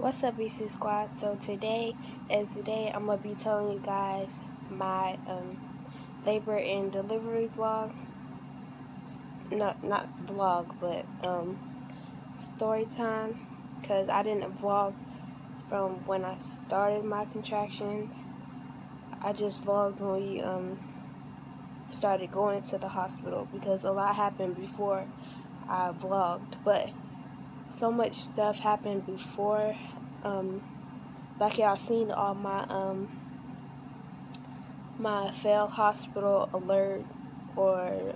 What's up, BC Squad? So today is the day I'm gonna be telling you guys my labor and delivery vlog. Not vlog, but story time. Cause I didn't vlog from when I started my contractions. I just vlogged when we started going to the hospital because a lot happened before I vlogged, but so much stuff happened before. Like y'all seen all my failed hospital alert, or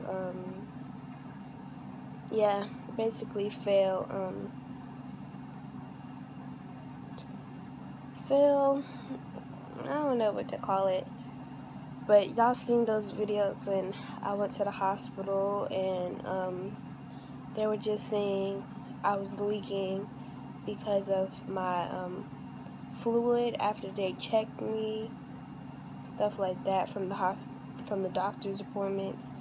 yeah, basically fail I don't know what to call it, but y'all seen those videos when I went to the hospital and they were just saying I was leaking because of my fluid after they checked me, stuff like that from the doctor's appointments.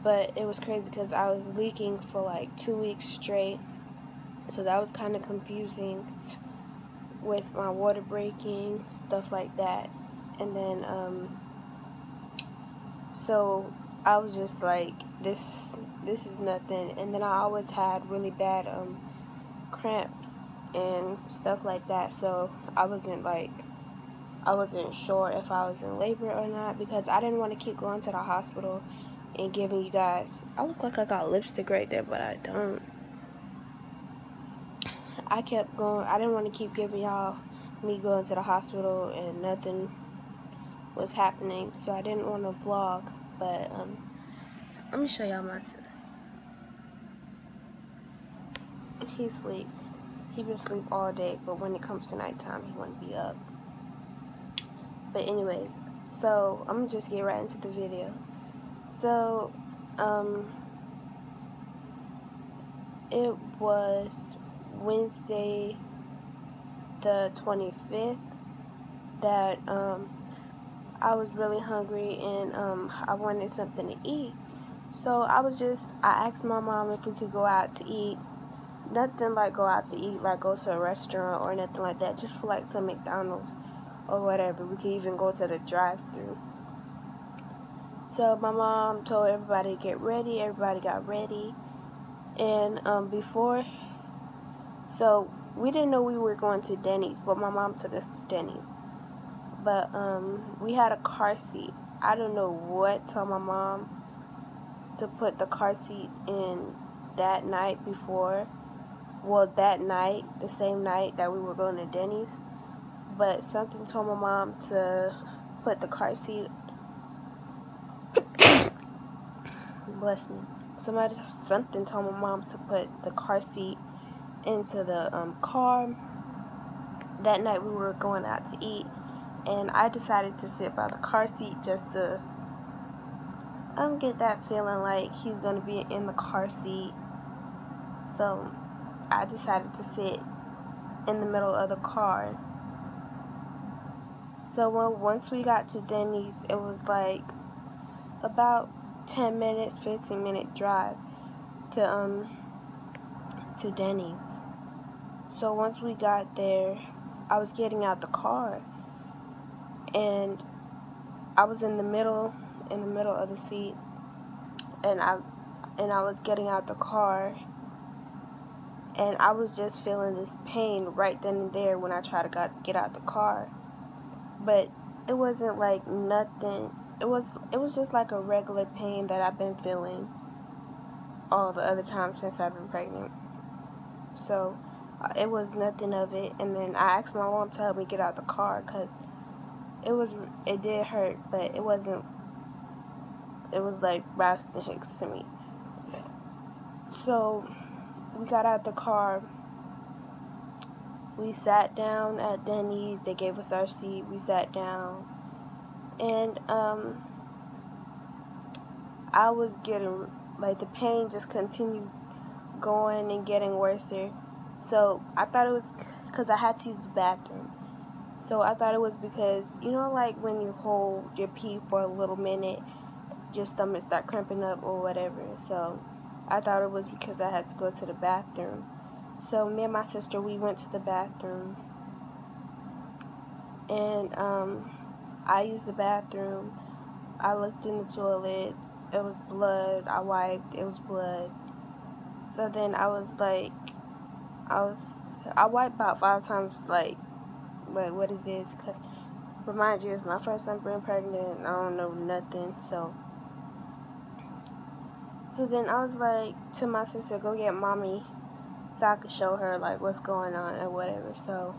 But it was crazy because I was leaking for like 2 weeks straight, so that was kind of confusing with my water breaking, stuff like that. And then so I was just like, this is nothing. And then I always had really bad cramps and stuff like that, so I wasn't sure if I was in labor or not, because I didn't want to keep going to the hospital and giving you guys, I look like I got lipstick right there, but I don't. I kept going. I didn't want to keep giving y'all me going to the hospital and nothing was happening, so I didn't want to vlog. But let me show y'all my son. He sleep. He been asleep all day, but when it comes to nighttime, he want to be up. But anyways, so I'm gonna just get right into the video. So it was Wednesday the 25th that I was really hungry and I wanted something to eat. So I asked my mom if we could go out to eat. Nothing like go out to eat, like go to a restaurant or nothing like that, just for like some McDonald's or whatever. We could even go to the drive-thru. So my mom told everybody to get ready. Everybody got ready. And so we didn't know we were going to Denny's, but my mom took us to Denny's. But we had a car seat. I don't know what told my mom to put the car seat in that night before. Well, that night, the same night that we were going to Denny's. But something told my mom to put the car seat. Bless me. Something told my mom to put the car seat into the car. That night we were going out to eat, and I decided to sit by the car seat just to get that feeling like he's gonna be in the car seat. So I decided to sit in the middle of the car. So once we got to Denny's, it was like about 10 minutes, 15-minute drive to Denny's. So once we got there, I was getting out the car, and I was in the middle of the seat, and I was getting out the car, and I was just feeling this pain right then and there when I tried to get out the car. But it wasn't like nothing. It was just like a regular pain that I've been feeling all the other times since I've been pregnant. So it was nothing of it. And then I asked my mom to help me get out the car, because it did hurt, but it wasn't. It was like Braxton Hicks to me. So we got out the car. We sat down at Denny's. They gave us our seat. We sat down. And I was getting, like, the pain just continued going and getting worse. So I thought it was because I had to use the bathroom. So I thought it was because, like when you hold your pee for a little minute, your stomach start cramping up or whatever. So I thought it was because I had to go to the bathroom. So me and my sister, we went to the bathroom, and I used the bathroom. I looked in the toilet. It was blood. I wiped. It was blood. So then I was like, I wiped about 5 times. Like, wait, what is this? Cause remind you, it's my first time being pregnant. I don't know nothing. So then I was like to my sister, go get mommy, so I could show her like what's going on or whatever. So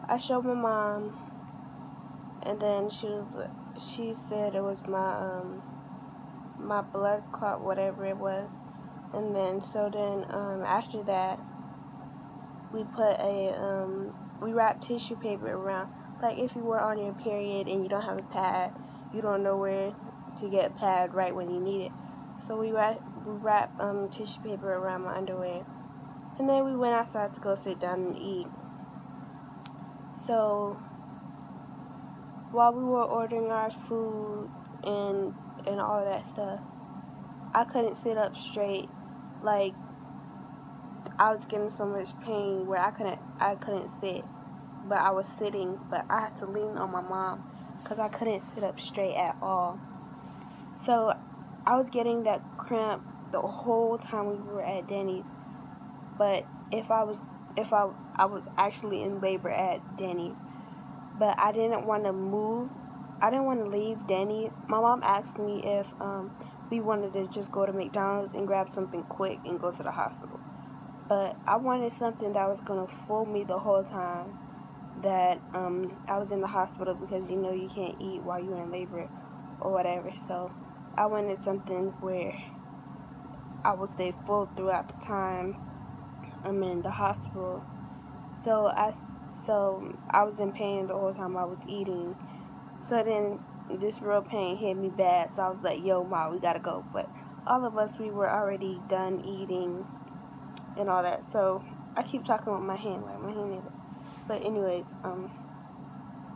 I showed my mom, and then she said it was my blood clot, whatever it was. And then after that, we put we wrapped tissue paper around. Like if you were on your period and you don't have a pad, you don't know where to get a pad right when you need it. So we wrap tissue paper around my underwear. And then we went outside to go sit down and eat. So while we were ordering our food and all that stuff, I couldn't sit up straight. Like, I was getting so much pain where I couldn't sit, but I was sitting, but I had to lean on my mom because I couldn't sit up straight at all. So I was getting that cramp the whole time we were at Denny's. But I was actually in labor at Denny's, but I didn't want to move. I didn't want to leave Denny's. My mom asked me if we wanted to just go to McDonald's and grab something quick and go to the hospital. But I wanted something that was going to fool me the whole time that I was in the hospital, because you know you can't eat while you're in labor or whatever. So I wanted something where I would stay full throughout the time I'm in the hospital. So I was in pain the whole time I was eating. So then this real pain hit me bad. So I was like, yo, Ma, we gotta go. But all of us, we were already done eating and all that. So I keep talking with my hand, like my hand is. But anyways,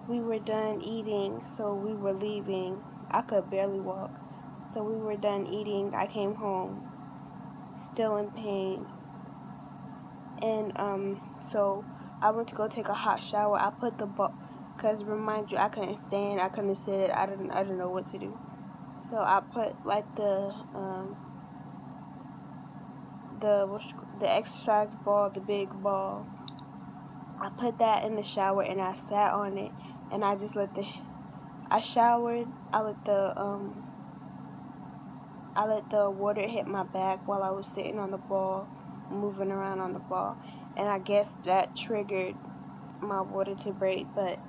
we were done eating, so we were leaving. I could barely walk. So we were done eating. I came home, still in pain. And so I went to go take a hot shower. I put the ball, because remind you, I couldn't stand, I couldn't sit, I didn't know what to do. So I put like the exercise ball, the big ball. I put that in the shower and I sat on it, and I just I showered. I let the water hit my back while I was sitting on the ball, moving around on the ball, and I guess that triggered my water to break, but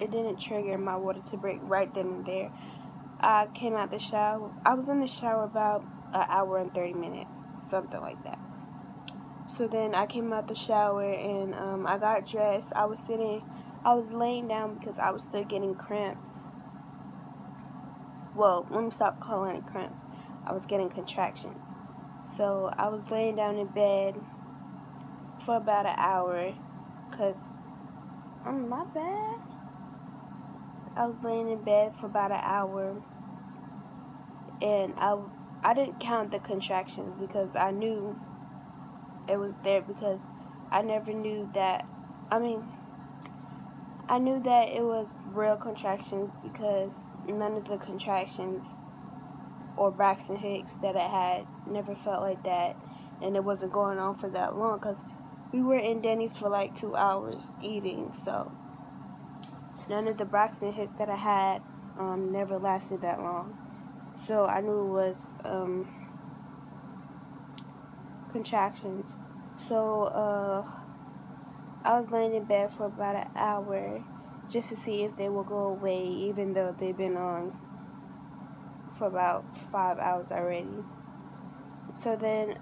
it didn't trigger my water to break right then and there. I came out the shower. I was in the shower about an hour and 30 minutes, something like that. So then I came out the shower and I got dressed. I was laying down because I was still getting cramps. Well, let me stop calling it cramps. I was getting contractions. So I was laying down in bed for about an hour, because, my bad. I was laying in bed for about an hour, and I didn't count the contractions because I knew it was there, because I never knew that, I knew that it was real contractions because none of the contractions or Braxton Hicks that I had never felt like that, and it wasn't going on for that long, because we were in Denny's for like 2 hours eating, so none of the Braxton Hicks that I had never lasted that long. So I knew it was contractions. So I was laying in bed for about an hour just to see if they will go away, even though they've been on for about 5 hours already. So then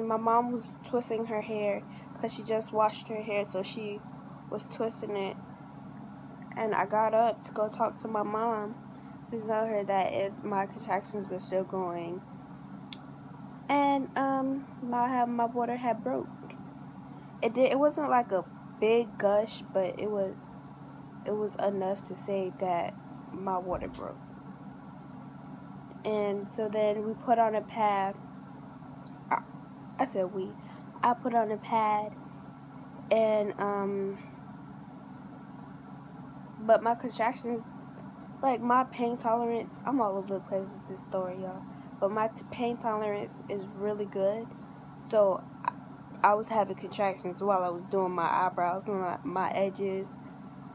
my mom was twisting her hair, because she just washed her hair, so she was twisting it. And I got up to go talk to my mom to tell her that my contractions were still going. And my water had broke. It wasn't like a big gush, but it was enough to say that my water broke. And so then we put on a pad, said we. I put on a pad, and but my contractions, like my pain tolerance, I'm all over the place with this story, y'all. But my pain tolerance is really good. So I was having contractions while I was doing my eyebrows, my edges,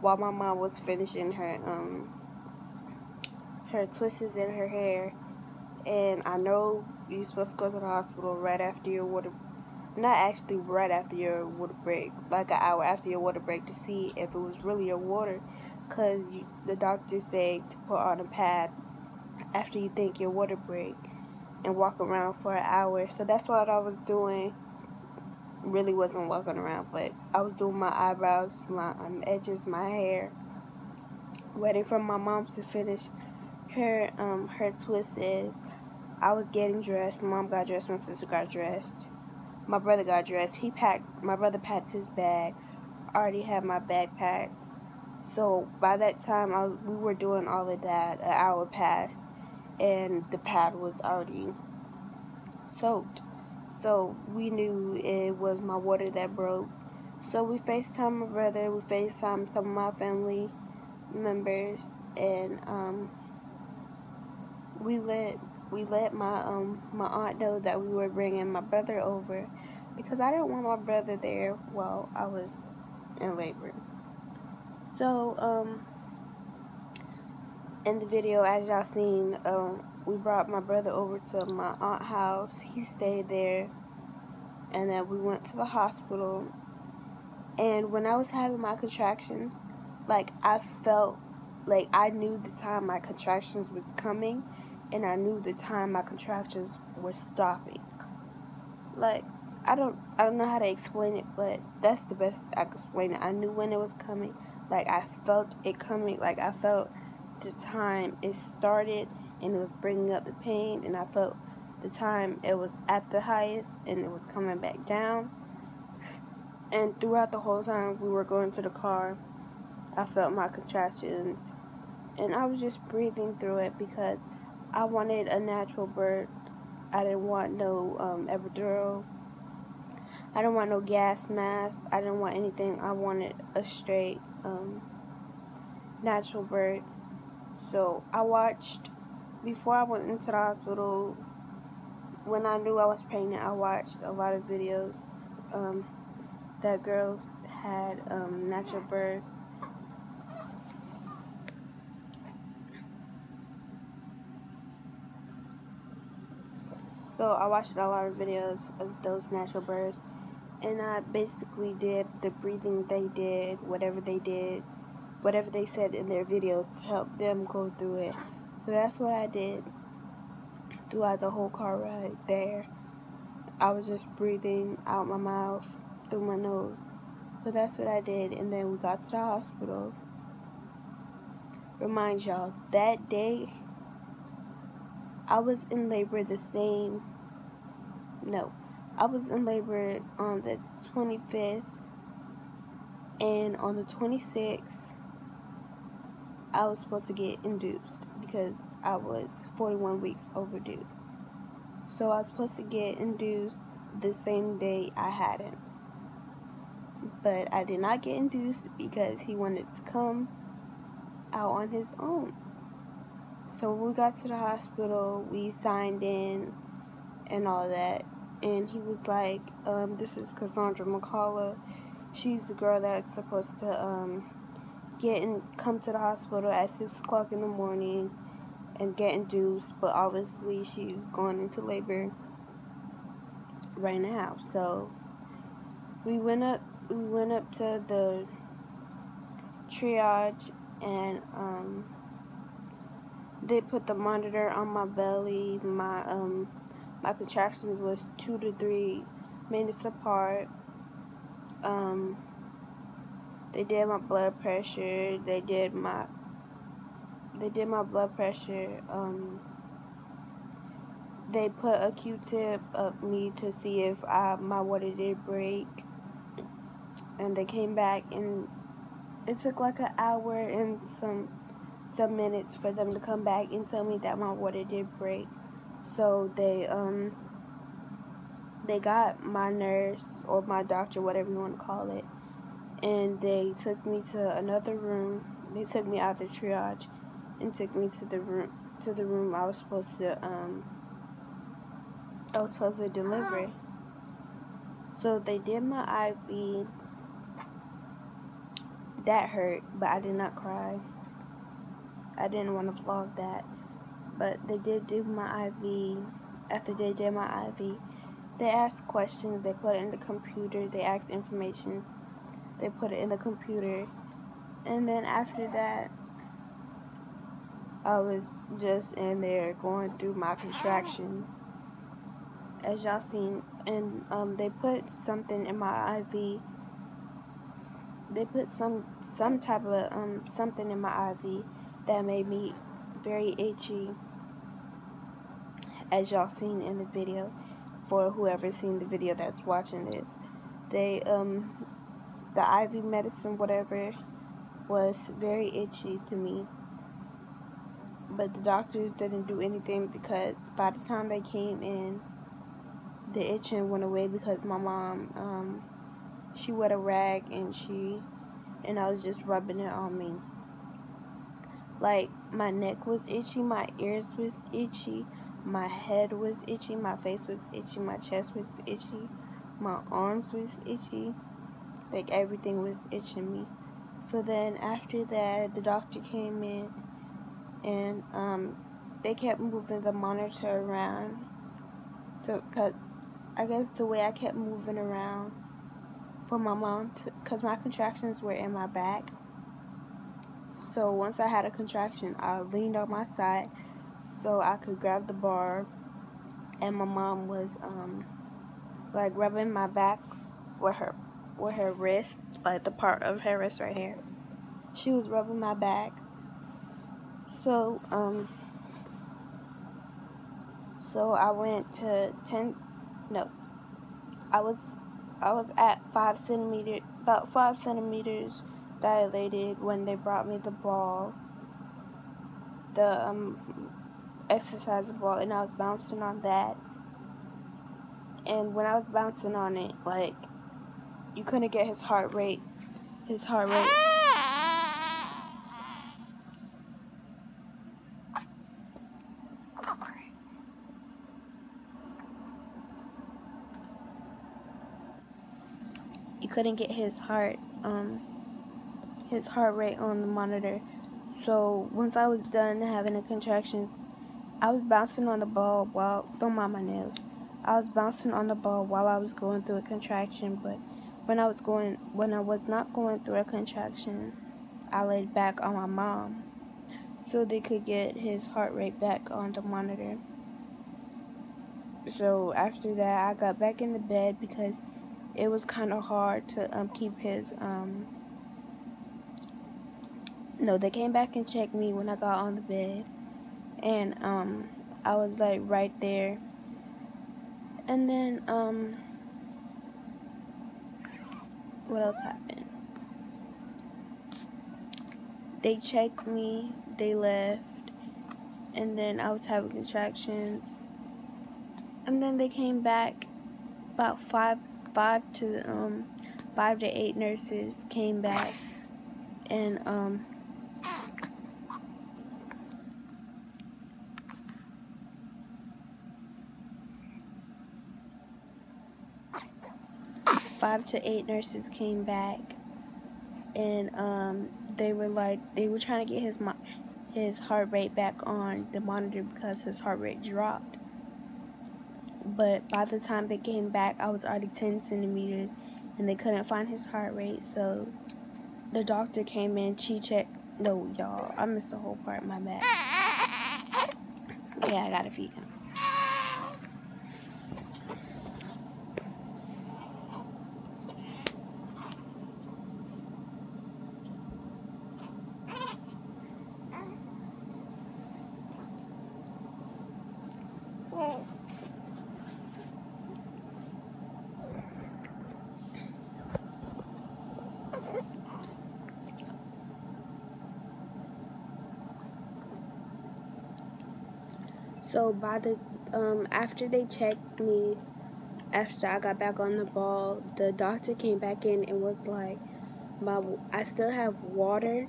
while my mom was finishing her twists in her hair. And I know you're supposed to go to the hospital right after your water, not actually right after your water break, like an hour after your water break, to see if it was really your water, because the doctors say to put on a pad after you think your water break and walk around for an hour. So that's what I was doing. Really wasn't walking around, but I was doing my eyebrows, my edges, my hair, waiting for my mom to finish her twists. I was getting dressed. My mom got dressed. My sister got dressed. My brother got dressed. My brother packed his bag. I already had my bag packed. So by that time, we were doing all of that. An hour passed, and the pad was already soaked. So we knew it was my water that broke. So we FaceTimed my brother. We FaceTimed some of my family members, and we let my aunt know that we were bringing my brother over, because I didn't want my brother there while I was in labor. So in the video, as y'all seen, we brought my brother over to my aunt's house. He stayed there, and then we went to the hospital. And when I was having my contractions, like, I felt like I knew the time my contractions was coming, and I knew the time my contractions were stopping. Like, I don't know how to explain it, but that's the best I could explain it. I knew when it was coming. Like, I felt it coming. Like, I felt the time it started, and it was bringing up the pain, and I felt the time it was at the highest, and it was coming back down. And throughout the whole time we were going to the car, I felt my contractions, and I was just breathing through it because I wanted a natural birth. I didn't want no epidural. I didn't want no gas mask. I didn't want anything. I wanted a straight natural birth. So I watched, before I went into the hospital, when I knew I was pregnant, I watched a lot of videos that girls had natural births. So I watched a lot of videos of those natural births, and I basically did the breathing they did, whatever they said in their videos to help them go through it. So that's what I did throughout the whole car ride there. I was just breathing out my mouth, through my nose. So that's what I did, and then we got to the hospital. Remind y'all, that day, I was in labor I was in labor on the 25th, and on the 26th, I was supposed to get induced because I was 41 weeks overdue. So I was supposed to get induced the same day I hadn't. But I did not get induced because he wanted to come out on his own. So when we got to the hospital, we signed in and all that. And he was like, this is Cassandra McCullough. She's the girl that's supposed to come to the hospital at 6 o'clock in the morning and get induced, but obviously she's going into labor right now. So we went up to the triage, and they put the monitor on my belly. My contractions was 2 to 3 minutes apart. They did my blood pressure. They did my blood pressure. They put a Q-tip up me to see if my water did break. And they came back, and it took like an hour and some minutes for them to come back and tell me that my water did break. So they they got my nurse or my doctor, whatever you want to call it, and they took me to another room. They took me out the triage and took me to the room I was supposed to deliver. So they did my IV. That hurt, but I did not cry. I didn't want to vlog that. But they did do my IV. After they did my IV, they asked questions. They put it in the computer. They asked information. They put it in the computer. And then after that, I was just in there going through my contractions, as y'all seen. And they put something in my IV. They put some type of something in my IV that made me very itchy, as y'all seen in the video. For whoever's seen the video that's watching this, they the IV medicine, whatever, was very itchy to me. But the doctors didn't do anything, because by the time they came in, the itching went away, because my mom she wet a rag and I was just rubbing it on me. Like, my neck was itchy, my ears was itchy, my head was itchy, my face was itchy, my chest was itchy, my arms was itchy. Like, everything was itching me. So then after that, the doctor came in, and they kept moving the monitor around. So, because I guess the way I kept moving around for my mom, because my contractions were in my back. So once I had a contraction, I leaned on my side so I could grab the bar, and my mom was like rubbing my back with her wrist, like the part of her wrist right here. She was rubbing my back. So I went to I was at 5 centimeters, about 5 centimeters dilated when they brought me the ball, the exercise ball, and I was bouncing on that. And when I was bouncing on it, like, you couldn't get his heart rate. You couldn't get his heart rate on the monitor. So once I was done having a contraction, I was bouncing on the ball while, don't mind my nails, I was bouncing on the ball while I was going through a contraction. But when I was not going through a contraction, I laid back on my mom so they could get his heart rate back on the monitor. So after that, I got back in the bed, because it was kind of hard to keep his no, they came back and checked me when I got on the bed, and I was like right there. And then what else happened? They checked me, they left, and then I was having contractions. And then they came back, about five to 8 nurses came back, and 5 to 8 nurses came back, and they were trying to get his heart rate back on the monitor, because his heart rate dropped. But by the time they came back, I was already 10 centimeters, and they couldn't find his heart rate. So the doctor came in, she checked. No, y'all, I missed the whole part, my bad. Yeah, I gotta feed him. So by the after they checked me, after I got back on the ball, the doctor came back in and was like, I still have water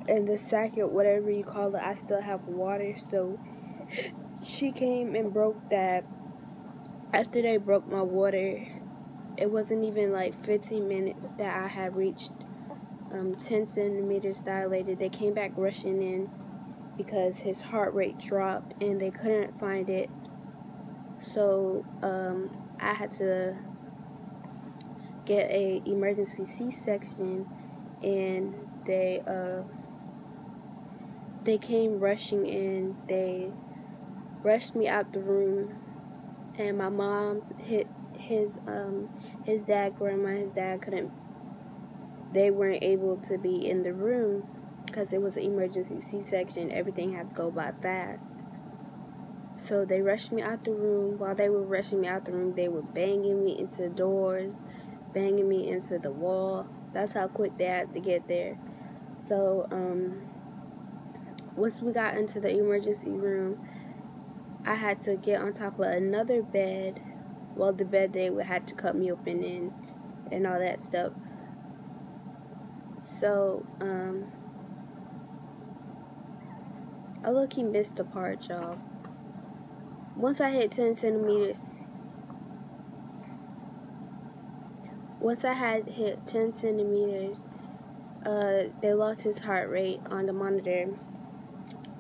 in the socket, whatever you call it. I still have water. So she came and broke that. After they broke my water, it wasn't even like 15 minutes that I had reached 10 centimeters dilated. They came back rushing in because his heart rate dropped and they couldn't find it. So I had to get a emergency C-section, and they came rushing in. They rushed me out the room, and my mom hit his dad, grandma, his dad couldn't. They weren't able to be in the room because it was an emergency C-section. Everything had to go by fast. So they rushed me out the room. While they were rushing me out the room, they were banging me into the doors, banging me into the walls. That's how quick they had to get there. So once we got into the emergency room, I had to get on top of another bed. Well, the bed they had to cut me open in and all that stuff. So I low-key missed the part, y'all. Once I hit 10 centimeters, once I had hit 10 centimeters, they lost his heart rate on the monitor.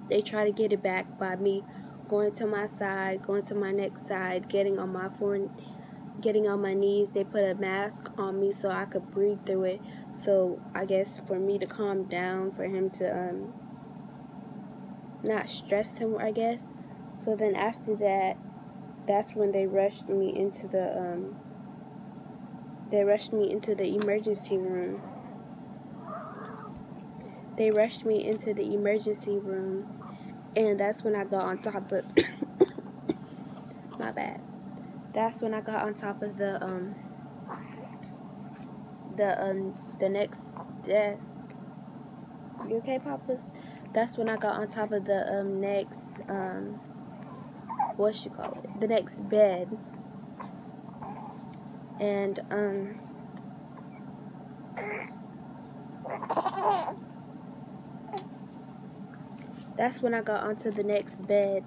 They tried to get it back by me going to my side, going to my next side, getting on my knees. They put a mask on me so I could breathe through it. So I guess for me to calm down, for him to not stress him, I guess. So then after that, that's when they rushed me into the emergency room. They rushed me into the emergency room, and that's when I got on top of my bad. That's when I got on top of the next desk. You okay, Papas? That's when I got on top of the next the next bed. And that's when I got onto the next bed,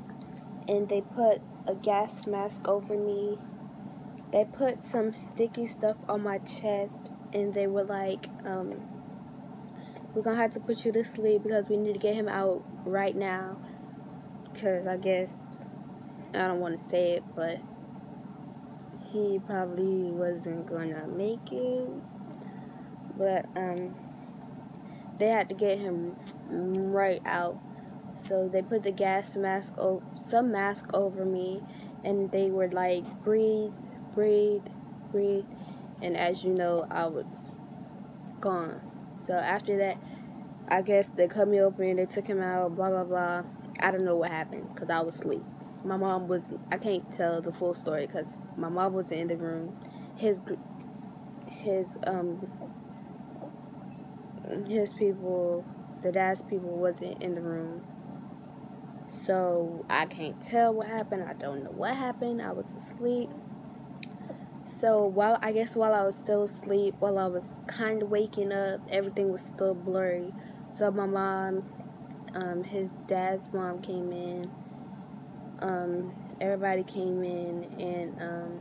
and they put a gas mask over me. They put some sticky stuff on my chest, and they were like, we're gonna have to put you to sleep because we need to get him out right now. Because I guess, I don't want to say it, but he probably wasn't gonna make it. But they had to get him right out. So they put the gas mask, some mask over me, and they were like, breathe, breathe, breathe. And as you know, I was gone. So after that, I guess they cut me open, they took him out, blah, blah, blah. I don't know what happened because I was asleep. My mom was, I can't tell the full story because my mom wasn't in the room. His people, the dad's people wasn't in the room. So I can't tell what happened. I don't know what happened. I was asleep. So while I was still asleep, while I was kind of waking up, everything was still blurry. So my mom, his dad's mom came in. Everybody came in, and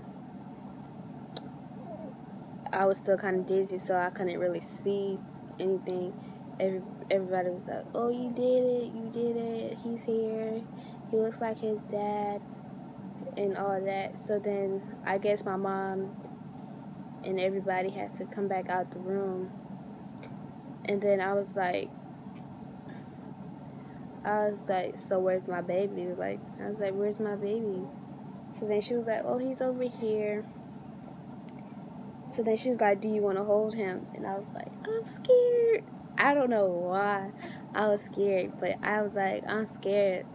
I was still kind of dizzy, so I couldn't really see anything. Everybody was like, "Oh, you did it, he's here, he looks like his dad," and all that. So then I guess my mom and everybody had to come back out the room, and then I was like, so where's my baby? I was like, where's my baby? So then she was like, oh, he's over here. So then she was like, do you want to hold him? And I was like, I'm scared. I don't know why I was scared, but I was like, I'm scared.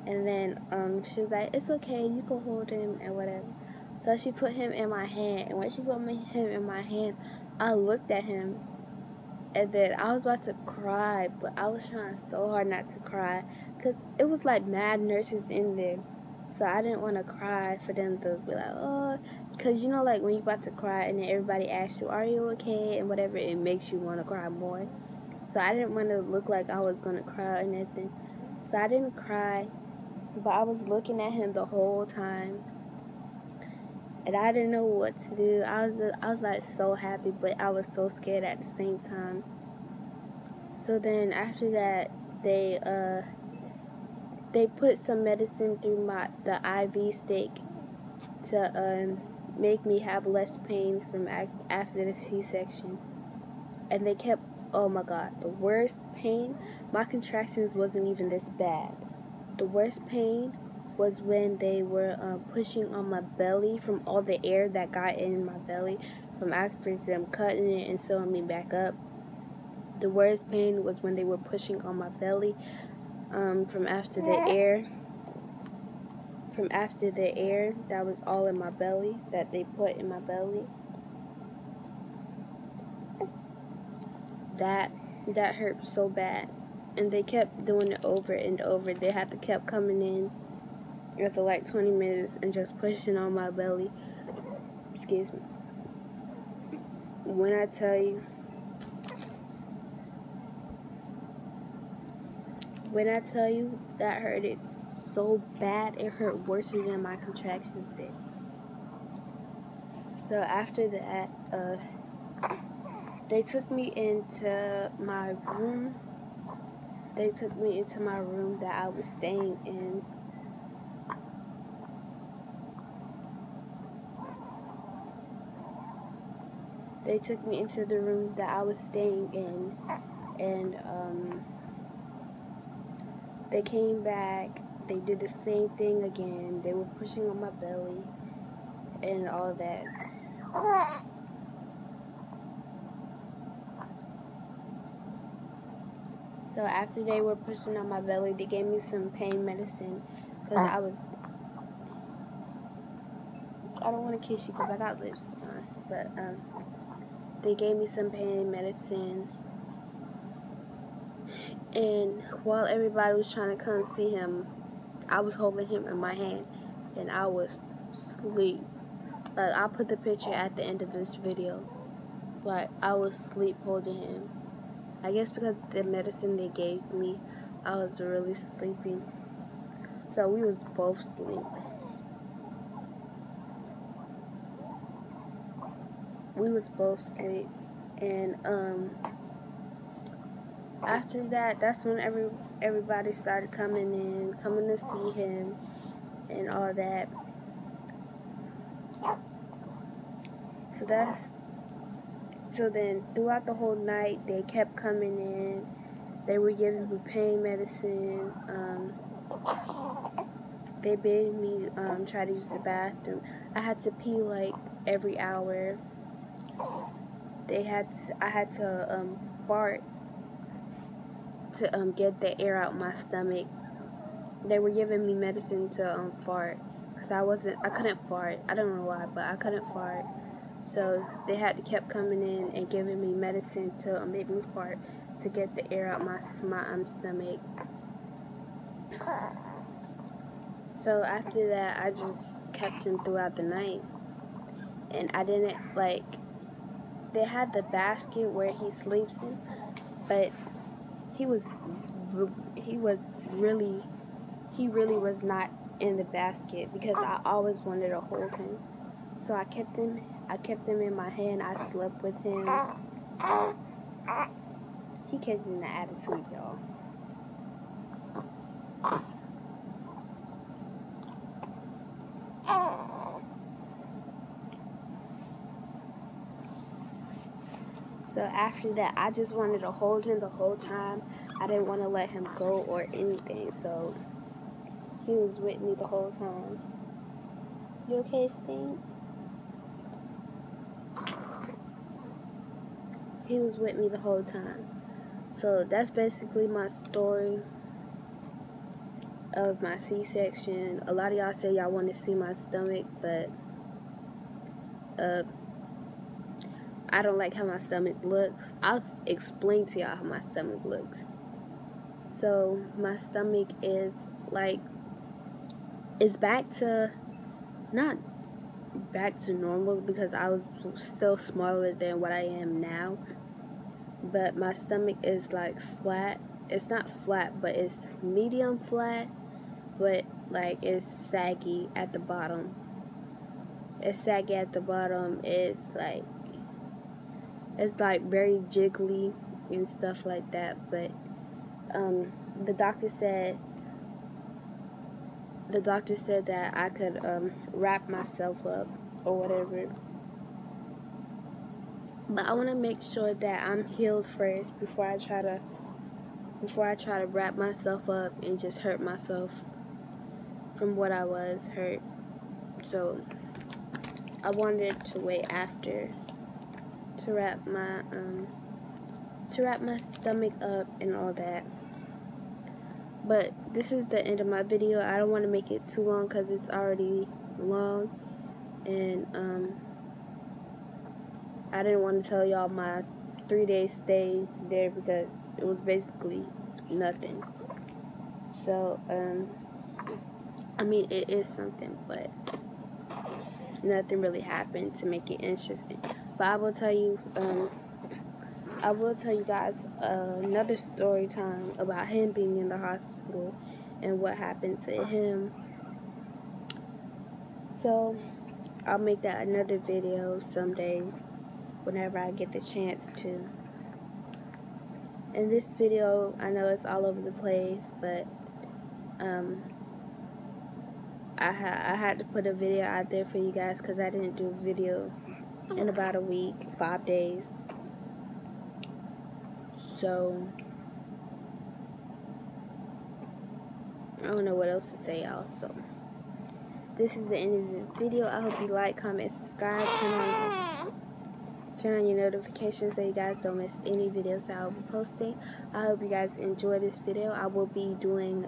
And then she was like, it's okay, you can hold him and whatever. So she put him in my hand, and when she put him in my hand, I looked at him, and then I was about to cry, but I was trying so hard not to cry because it was like mad nurses in there. So I didn't want to cry for them to be like, oh, because you know, like when you're about to cry and then everybody asks you, are you okay, and whatever, it makes you want to cry more. So I didn't want to look like I was going to cry or nothing. So I didn't cry, but I was looking at him the whole time. And I didn't know what to do. I was like so happy, but I was so scared at the same time. So then after that, they put some medicine through the IV stick to make me have less pain from after the C-section. And they kept, oh my God, the worst pain. My contractions wasn't even this bad. The worst pain was when they were pushing on my belly from all the air that got in my belly from after them cutting it and sewing me back up. The worst pain was when they were pushing on my belly from after the air. From after the air that was all in my belly, that they put in my belly. That hurt so bad. And they kept doing it over and over. They had to keep coming in after like 20 minutes and just pushing on my belly. Excuse me. When I tell you that hurt it so bad, it hurt worse than my contractions did. So after that, they took me into my room. They took me into my room that I was staying in. They took me into the room that I was staying in, and they came back. They did the same thing again. They were pushing on my belly and all that. So after they were pushing on my belly, they gave me some pain medicine because I don't want to kiss you because I got lips on, but they gave me some pain medicine. And while everybody was trying to come see him, I was holding him in my hand and I was asleep. Like, I'll put the picture at the end of this video. Like, I was asleep holding him. I guess because of the medicine they gave me, I was really sleepy. So we was both asleep. And after that, that's when everybody started coming to see him and all that. So then throughout the whole night, they kept coming in. They were giving me pain medicine. They made me try to use the bathroom. I had to pee like every hour. I had to fart to get the air out my stomach. They were giving me medicine to fart because I couldn't fart. I don't know why, but I couldn't fart. So they had to keep coming in and giving me medicine to make me fart to get the air out my stomach. So after that, I just kept him throughout the night, and I didn't like. They had the basket where he sleeps in, but he really was not in the basket because I always wanted to hold him. So I kept him in my hand. I slept with him. He catching the attitude, y'all. So after that, I just wanted to hold him the whole time. I didn't want to let him go or anything. So he was with me the whole time. You okay, Stink? He was with me the whole time. So that's basically my story of my C-section. A lot of y'all say y'all want to see my stomach, but I don't like how my stomach looks. I'll explain to y'all how my stomach looks. So my stomach is like, it's back to, not back to normal because I was still smaller than what I am now, but my stomach is like flat. It's not flat, but it's medium flat, but like it's saggy at the bottom. It's saggy at the bottom. It's like very jiggly and stuff like that. But the doctor said that I could wrap myself up or whatever. But I want to make sure that I'm healed first before I try to wrap myself up and just hurt myself from what I was hurt. So I wanted to wait after to wrap my stomach up and all that. But this is the end of my video. I don't want to make it too long because it's already long, and I didn't want to tell y'all my 3-day stay there because it was basically nothing. So I mean, it is something, but nothing really happened to make it interesting. But I will tell you guys another story time about him being in the hospital and what happened to him. So I'll make that another video someday whenever I get the chance to. In this video, I know it's all over the place, but I had to put a video out there for you guys because I didn't do a video in about a week, 5 days. So I don't know what else to say, y'all. So this is the end of this video. I hope you like, comment, subscribe, turn on your notifications so you guys don't miss any videos that I'll be posting. I hope you guys enjoy this video. I will be doing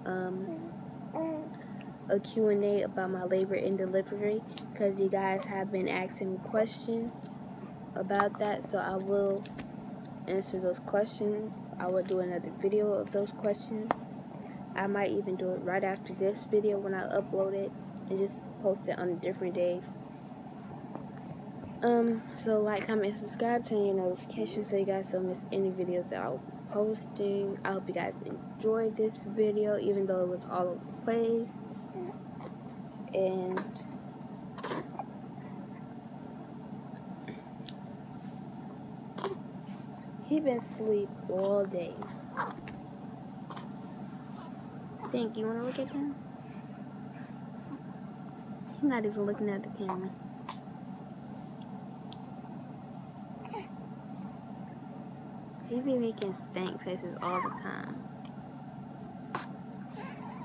a Q&A about my labor and delivery because you guys have been asking me questions about that, so I will answer those questions. I will do another video of those questions. I might even do it right after this video when I upload it and just post it on a different day. So like, comment, subscribe, turn your notifications so you guys don't miss any videos that I'll be posting. I hope you guys enjoyed this video even though it was all over the place. And he been asleep all day. Think you wanna look at him? He's not even looking at the camera. He be making stank faces all the time.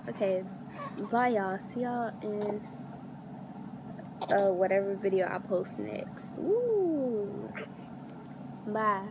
Okay, bye y'all. See y'all in whatever video I post next. Woo! Bye.